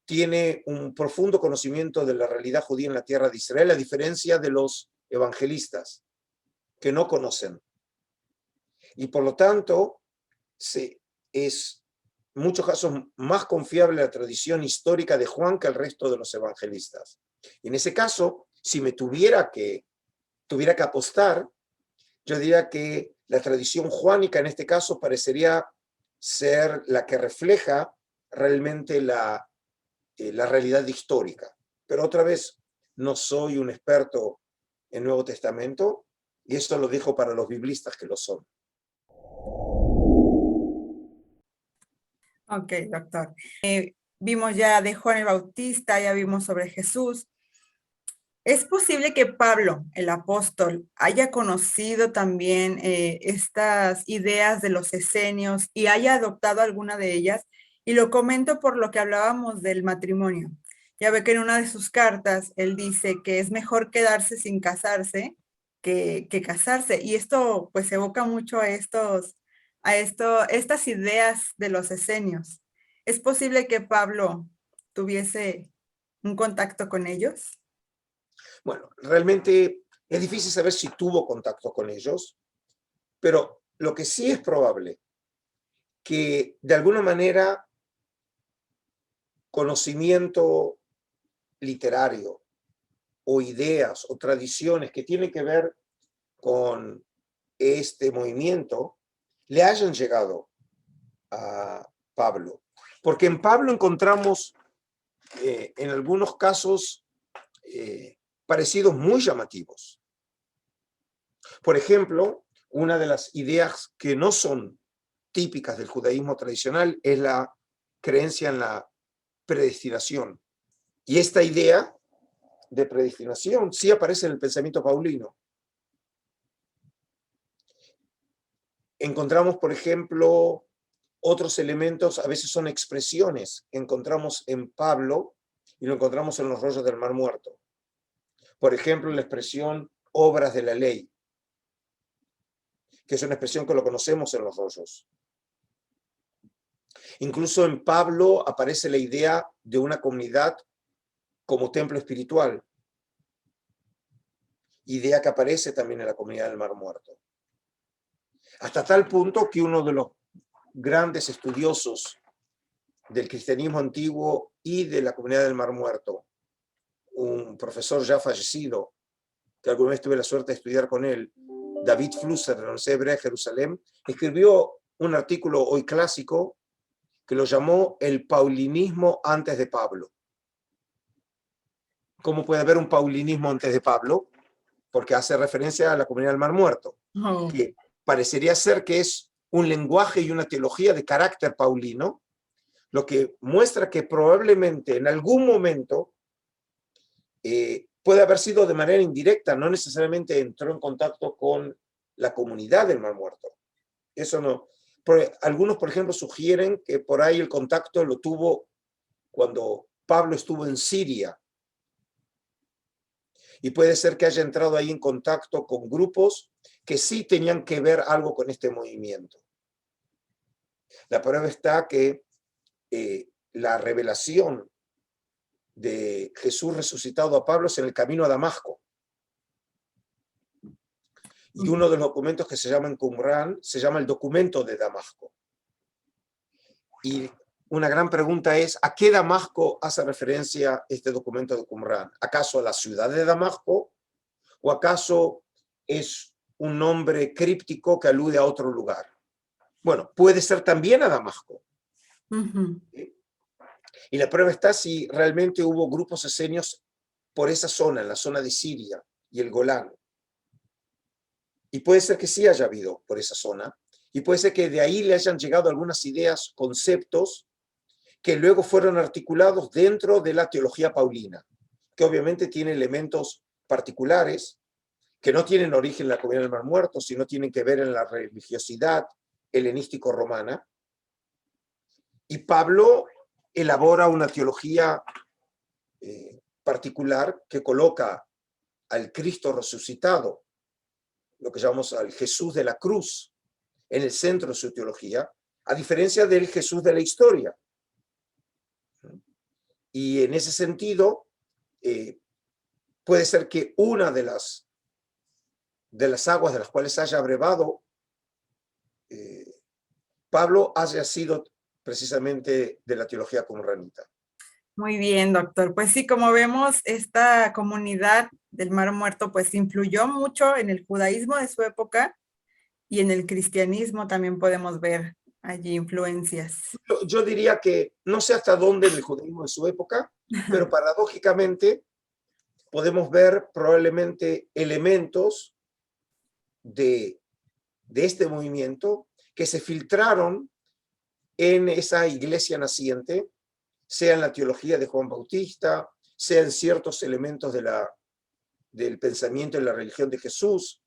tiene un profundo conocimiento de la realidad judía en la tierra de Israel, a diferencia de los evangelistas, que no conocen. Y por lo tanto, es en muchos casos más confiable la tradición histórica de Juan que el resto de los evangelistas. Y en ese caso, si me tuviera que apostar, yo diría que la tradición juánica en este caso parecería ser la que refleja realmente la realidad histórica. Pero otra vez, no soy un experto en Nuevo Testamento, y esto lo dejo para los biblistas que lo son. Ok, doctor. Vimos ya de Juan el Bautista, ya vimos sobre Jesús. ¿Es posible que Pablo, el apóstol, haya conocido también estas ideas de los esenios y haya adoptado alguna de ellas? Y lo comento por lo que hablábamos del matrimonio. Ya ve que en una de sus cartas él dice que es mejor quedarse sin casarse que casarse. Y esto pues evoca mucho estas ideas de los esenios. ¿Es posible que Pablo tuviese un contacto con ellos? Bueno, realmente es difícil saber si tuvo contacto con ellos, pero lo que sí es probable, que de alguna manera conocimiento literario o ideas o tradiciones que tienen que ver con este movimiento le hayan llegado a Pablo. Porque en Pablo encontramos en algunos casos parecidos muy llamativos. Por ejemplo, una de las ideas que no son típicas del judaísmo tradicional es la creencia en la predestinación. Y esta idea de predestinación sí aparece en el pensamiento paulino. Encontramos, por ejemplo, otros elementos, a veces son expresiones que encontramos en Pablo y lo encontramos en los rollos del Mar Muerto. Por ejemplo, la expresión obras de la ley, que es una expresión que lo conocemos en los rollos. Incluso en Pablo aparece la idea de una comunidad como templo espiritual, idea que aparece también en la comunidad del Mar Muerto. Hasta tal punto que uno de los grandes estudiosos del cristianismo antiguo y de la comunidad del Mar Muerto, un profesor ya fallecido, que alguna vez tuve la suerte de estudiar con él, David Flusser, de la Universidad Hebrea de Jerusalén, escribió un artículo hoy clásico que lo llamó el paulinismo antes de Pablo. ¿Cómo puede haber un paulinismo antes de Pablo? Porque hace referencia a la comunidad del Mar Muerto, que parecería ser que es un lenguaje y una teología de carácter paulino, lo que muestra que probablemente en algún momento puede haber sido de manera indirecta, no necesariamente entró en contacto con la comunidad del Mar Muerto. Eso no. Algunos, por ejemplo, sugieren que por ahí el contacto lo tuvo cuando Pablo estuvo en Siria. Y puede ser que haya entrado ahí en contacto con grupos que sí tenían que ver algo con este movimiento. La prueba está que la revelación de Jesús resucitado a Pablo es en el camino a Damasco. Y uno de los documentos que se llama en Qumran se llama el documento de Damasco. Y una gran pregunta es, ¿a qué Damasco hace referencia este documento de Qumran? ¿Acaso a la ciudad de Damasco? ¿O acaso es un nombre críptico que alude a otro lugar? Bueno, puede ser también a Damasco. ¿Sí? Y la prueba está si realmente hubo grupos esenios por esa zona, en la zona de Siria y el Golán. Y puede ser que sí haya habido por esa zona. Y puede ser que de ahí le hayan llegado algunas ideas, conceptos, que luego fueron articulados dentro de la teología paulina, que obviamente tiene elementos particulares, que no tienen origen en la comunidad del Mar Muerto, sino tienen que ver en la religiosidad helenístico-romana. Y Pablo elabora una teología particular que coloca al Cristo resucitado, lo que llamamos al Jesús de la cruz, en el centro de su teología, a diferencia del Jesús de la historia. Y en ese sentido, puede ser que una de las aguas de las cuales haya abrevado Pablo haya sido precisamente de la teología qumranita. Muy bien, doctor. Pues sí, como vemos, esta comunidad del Mar Muerto pues influyó mucho en el judaísmo de su época y en el cristianismo también podemos ver allí influencias. Yo diría que no sé hasta dónde en el judaísmo de su época, pero paradójicamente podemos ver probablemente elementos de este movimiento que se filtraron en esa iglesia naciente, sea en la teología de Juan Bautista, sea en ciertos elementos del pensamiento y la religión de Jesús,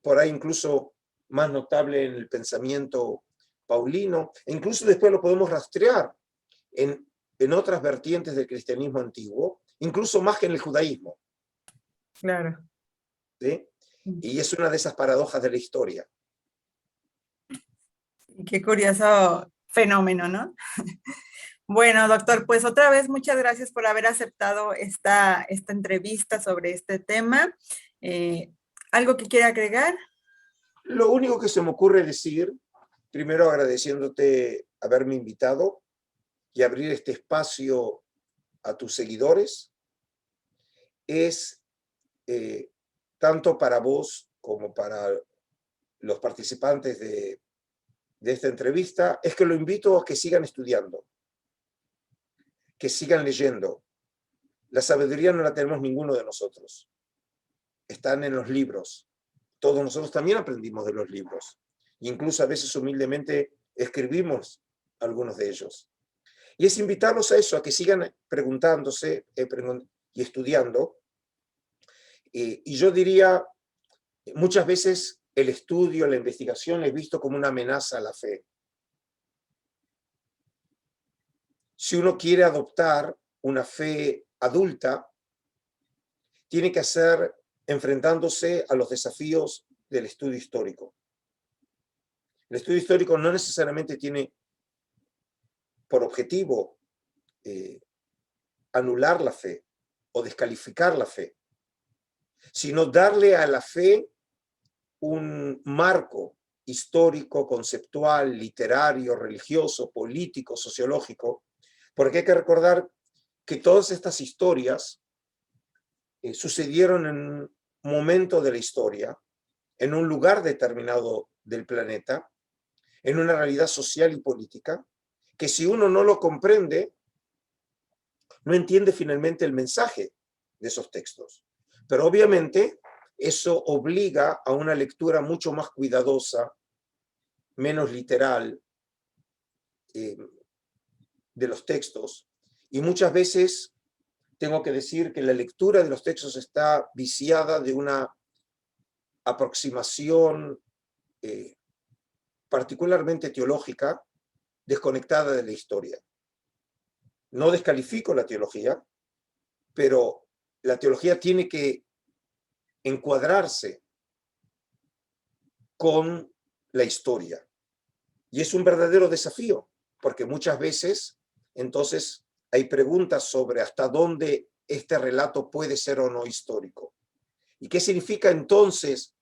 por ahí incluso más notable en el pensamiento paulino, e incluso después lo podemos rastrear en otras vertientes del cristianismo antiguo, incluso más que en el judaísmo. Claro. ¿Sí? Y es una de esas paradojas de la historia. Qué curioso fenómeno, ¿no? Bueno, doctor, pues otra vez muchas gracias por haber aceptado esta entrevista sobre este tema. ¿Algo que quiera agregar? Lo único que se me ocurre decir, primero agradeciéndote haberme invitado y abrir este espacio a tus seguidores, es tanto para vos como para los participantes de esta entrevista, es que lo invito a que sigan estudiando, que sigan leyendo. La sabiduría no la tenemos ninguno de nosotros. Están en los libros. Todos nosotros también aprendimos de los libros. Incluso a veces humildemente escribimos algunos de ellos. Y es invitarlos a eso, a que sigan preguntándose y estudiando. Y yo diría, muchas veces el estudio, la investigación es visto como una amenaza a la fe. Si uno quiere adoptar una fe adulta, tiene que hacer enfrentándose a los desafíos del estudio histórico. El estudio histórico no necesariamente tiene por objetivo anular la fe o descalificar la fe, sino darle a la fe un marco histórico, conceptual, literario, religioso, político, sociológico, porque hay que recordar que todas estas historias sucedieron en un momento de la historia, en un lugar determinado del planeta, en una realidad social y política, que si uno no lo comprende, no entiende finalmente el mensaje de esos textos. Pero obviamente eso obliga a una lectura mucho más cuidadosa, menos literal de los textos. Y muchas veces tengo que decir que la lectura de los textos está viciada de una aproximación particularmente teológica, desconectada de la historia. No descalifico la teología, pero la teología tiene que encuadrarse con la historia. Y es un verdadero desafío, porque muchas veces, entonces, hay preguntas sobre hasta dónde este relato puede ser o no histórico. ¿Y qué significa entonces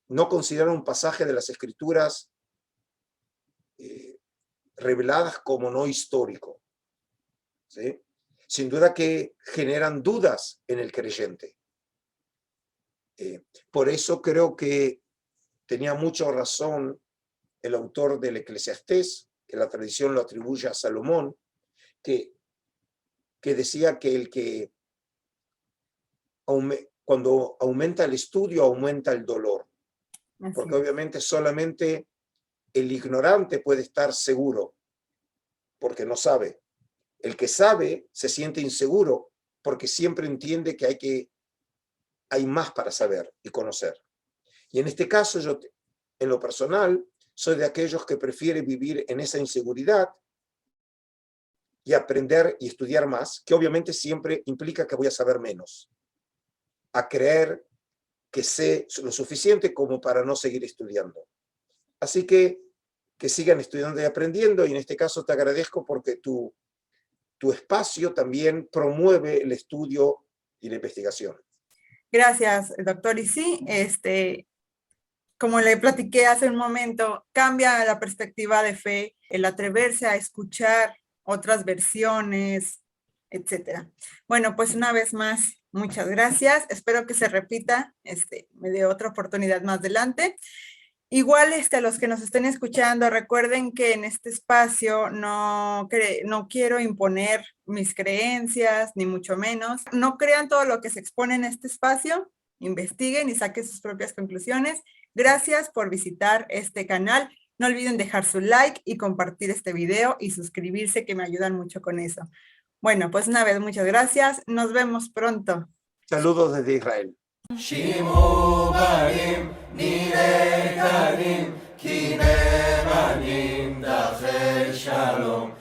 no considerar un pasaje de las Escrituras reveladas como no histórico? ¿Sí? Sin duda que generan dudas en el creyente. Por eso creo que tenía mucha razón el autor del Eclesiastés, que la tradición lo atribuye a Salomón, que decía que el que cuando aumenta el estudio, aumenta el dolor. Porque obviamente solamente el ignorante puede estar seguro, porque no sabe. El que sabe se siente inseguro, porque siempre entiende que hay más para saber y conocer. Y en este caso, yo, en lo personal, soy de aquellos que prefieren vivir en esa inseguridad y aprender y estudiar más, que obviamente siempre implica que voy a saber menos, a creer que sé lo suficiente como para no seguir estudiando. Así que sigan estudiando y aprendiendo, y en este caso te agradezco porque tu espacio también promueve el estudio y la investigación. Gracias, doctor. Y sí, como le platiqué hace un momento, cambia la perspectiva de fe, el atreverse a escuchar otras versiones, etcétera. Bueno, pues una vez más, muchas gracias. Espero que se repita, me dé otra oportunidad más adelante. Igual a los que nos estén escuchando, recuerden que en este espacio no quiero imponer mis creencias, ni mucho menos. No crean todo lo que se expone en este espacio, investiguen y saquen sus propias conclusiones. Gracias por visitar este canal. No olviden dejar su like y compartir este video y suscribirse, que me ayudan mucho con eso. Bueno, pues una vez muchas gracias. Nos vemos pronto. Saludos desde Israel. שימו בנים נראה קנים כי נאמנים דרכי שלום